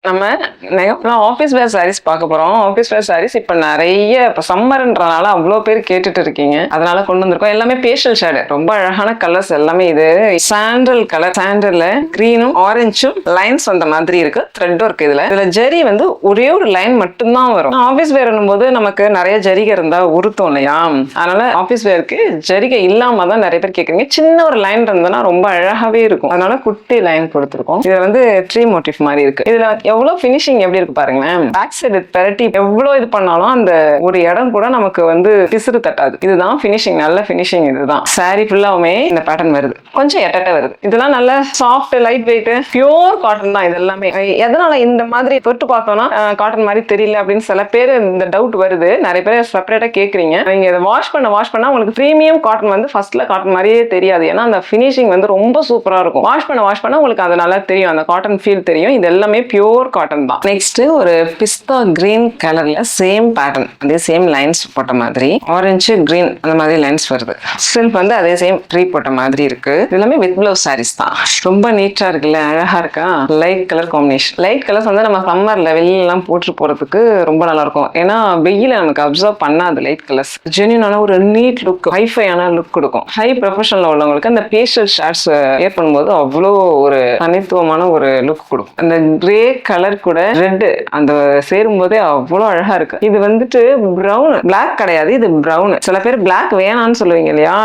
நம்ம office wear saris பார்க்க போறோம். ஆஃபீஸ் வேர் சாரீஸ் இப்போ நிறைய இப்போ சம்மர்ன்றனால அவ்வளோ பேர் கேட்டுட்டு இருக்கீங்க. அதனால கொண்டு வந்திருக்கோம். எல்லாமே பேஸ்டல் ஷேடு, ரொம்ப அழகான கலர்ஸ் எல்லாமே. இது சாண்டல் கலர், சாண்டல்ல கிரீனும் ஆரஞ்சும் லைன்ஸ் வந்த மாதிரி இருக்கு, த்ரெட்டும் இருக்கு. இதுல ஜரி வந்து ஒரே ஒரு லைன் மட்டும்தான் வரும். ஆஃபீஸ் வேர்னும் போது நமக்கு நிறைய ஜரிகை இருந்தா உருத்தம் இல்லையா, அதனால ஆஃபீஸ் வேருக்கு ஜரிகை இல்லாம தான் நிறைய பேர் கேட்குறீங்க. சின்ன ஒரு லைன் இருந்ததுன்னா ரொம்ப அழகாவே இருக்கும், அதனால குட்டி லைன் கொடுத்துருக்கோம். இது வந்து ட்ரீ மோட்டிவ் மாதிரி இருக்கு. இதுல எவ்வளவு பினிஷிங் எப்படி இருக்கு பாருங்களேன். பேக் சைடு பெரட்டி எவ்வளவு இது பண்ணாலும் அந்த ஒரு இடம் கூட நமக்கு வந்து பிசுறு தட்டாது. இதுதான் பினிஷிங், நல்ல பினிஷிங். இதுதான் சாரி ஃபுல்லாவுமே இந்த பேட்டர்ன் வருது, கொஞ்சம் எட்டட்ட வருது. இதெல்லாம் நல்ல soft light weight pure cotton தான். இது எல்லாமே எதனால இந்த மாதிரி தொட்டு பார்த்தோம்னா காட்டன் மாதிரி தெரியல அப்படின்னு சில பேர் இந்த டவுட் வருது. நிறைய பேர் செப்பரேட்டா கேக்குறீங்க. நீங்க இதை வாஷ் பண்ணா உங்களுக்கு பிரீமியம் காட்டன் வந்து ஃபர்ஸ்ட்ல காட்டன் மாதிரியே தெரியாது. ஏன்னா அந்த பினிஷிங் வந்து ரொம்ப சூப்பரா இருக்கும். வாஷ் பண்ண உங்களுக்கு அது நல்லா தெரியும், அந்த காட்டன் ஃபீல் தெரியும். இது எல்லாமே பியூர் காட்டன் தான். நெக்ஸ்ட் ஒரு பிஸ்தா கிரீன் கலர்ல சேம் பேட்டர்ன், அதே சேம் லைன்ஸ் போட்ட மாதிரி ஆரஞ்சு கிரீன் அந்த மாதிரி லைன்ஸ் வருது. சில்க் வந்து அதே சேம் ட்ரீ போட்ட மாதிரி இருக்கு. எல்லாமே வித் பிளவுஸ் சாரீஸ் தான். ரொம்ப நீட்டா இருக்குல்ல, அழகா இருக்கா. Light colour combination. Light colours வந்து நம்ம சம்மர்ல வெளியில எல்லாம் போட்டு போறதுக்கு ரொம்ப நல்லா இருக்கும். ஏன்னா வெயில நமக்கு அப்சர்வ் பண்ணாது லைட் கலர்ஸ். ஜென்யூனான ஒரு நீட் லுக், ஹைஃபையான லுக் கொடுக்கும். ஹை ப்ரொஃபஷனல் உள்ளவங்களுக்கு அந்த பேஸ்டல் ஷேட்ஸ் ஏர் பண்ணும்போது அவ்வளோ ஒரு தனித்துவமான ஒரு லுக் கொடுக்கும். அந்த கிரே கலர் கூட ரெட் அந்த சேரும் போதே அவ்வளோ அழகா இருக்கு. இது வந்துட்டு பிரவுன், பிளாக் கிடையாது, இது பிரவுன். சில பேர் பிளாக் வேணான்னு சொல்லுவீங்க இல்லையா,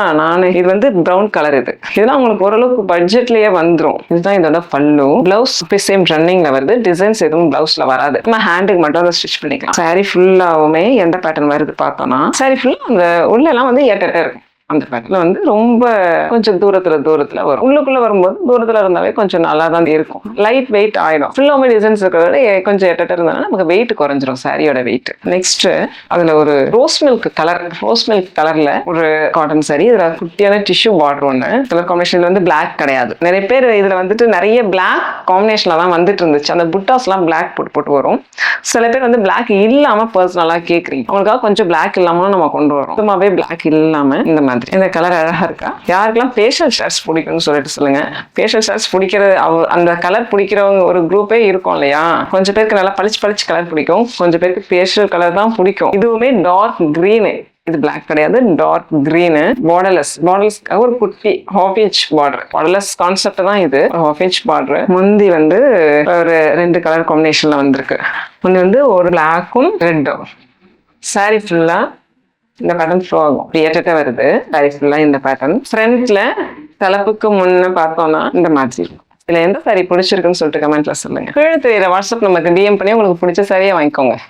இது வந்து பிரவுன் கலர். இதெல்லாம் உங்களுக்கு ஓரளவுக்கு பட்ஜெட்லயே வந்துடும். இதுதான் இதோட பல்லு. பிளவுஸ் சேம் ரன்னிங்ல வருது. டிசைன்ஸ் எதுவும் பிளவுஸ்ல வராது, நம்ம ஹேண்டுக்கு மட்டும் அதை ஸ்டிச் பண்ணிக்கலாம். சாரி ஃபுல்லாவுமே எந்த பேட்டர்ன் வருது பார்த்தோம்னா, சாரி ஃபுல்லா அந்த உள்ள எல்லாம் வந்து எட்ட இருக்கும். அந்த பேட்டர்ல வந்து ரொம்ப கொஞ்சம் தூரத்துல வரும். உள்ளுக்குள்ள வரும்போது தூரத்துல இருந்தாலே கொஞ்சம் நல்லா தான் இருக்கும். லைட் வெயிட் ஆயிடும். ஃபுல்லாமே டிசைன்ஸ் இருக்கிறத கொஞ்சம் எட்ட இருந்தாலும் நமக்கு வெயிட் குறைஞ்சிரும் சாரியோட வெயிட். நெக்ஸ்ட் அதுல ஒரு ரோஸ் மில்க் கலர்ல ஒரு காட்டன் சாரி. இதுல குட்டியான டிஷ்யூ பார்டர் ஒண்ணு. கலர் காம்பினேஷன்ல வந்து பிளாக் கிடையாது. நிறைய பேர் இதுல வந்துட்டு நிறைய பிளாக் காம்பினேஷன்ல தான் வந்துட்டு இருந்துச்சு. அந்த புட்டாஸ் எல்லாம் பிளாக் போட்டு வரும். சில பேர் வந்து பிளாக் இல்லாம பர்சனலா கேக்குறீங்க, அவங்களுக்காக கொஞ்சம் பிளாக் இல்லாம நம்ம கொண்டு வரோம். சும்மாவே பிளாக் இல்லாம இந்த மாதிரி. இந்த கலர் அழகா இருக்கா. யாருக்கெல்லாம் பேஷியல் ஷேட்ஸ் பிடிக்கும்னு சொல்லிட்டு சொல்லுங்க. பேஷியல் ஷேட்ஸ் பிடிக்கிற அந்த கலர் பிடிக்கிறவங்க ஒரு குரூப்பே இருக்கும் இல்லையா. கொஞ்சம் பேருக்கு நல்லா பளிச்சு கலர் பிடிக்கும், கொஞ்சம் பேருக்கு பேஷியல் கலர் தான் பிடிக்கும். இதுவுமே டார்க் கிரீனு, இது பிளாக் கிடையாது, டார்க் கிரீனு. பார்டர்லெஸ் ஒரு குட்டி half inch border. Borderless concept தான் இது. Half inch border. முந்தி வந்து ஒரு 2 கலர் காம்பினேஷன்ல வந்திருக்கு. முந்தி வந்து ஒரு பிளாக்கும் ரெட்டும். சாரி ஃபுல்லா இந்த பேட்டர்ன் ஃப்ளோ ஆகும், ஏற்றட்ட வருது. சாரி ஃபுல்லா இந்த பேட்டர்ன். ஃப்ரண்ட்ல தலைப்புக்கு முன்ன பார்த்தோம்னா இந்த மாதிரி இருக்கும். இதுல எந்த சாரி பிடிச்சிருக்குன்னு சொல்லிட்டு கமெண்ட்ல சொல்லுங்க. கீழே தெரியுற வாட்ஸ்அப் நமக்கு டிஎம் பண்ணி உங்களுக்கு பிடிச்ச சாரியை வாங்கிக்கோங்க.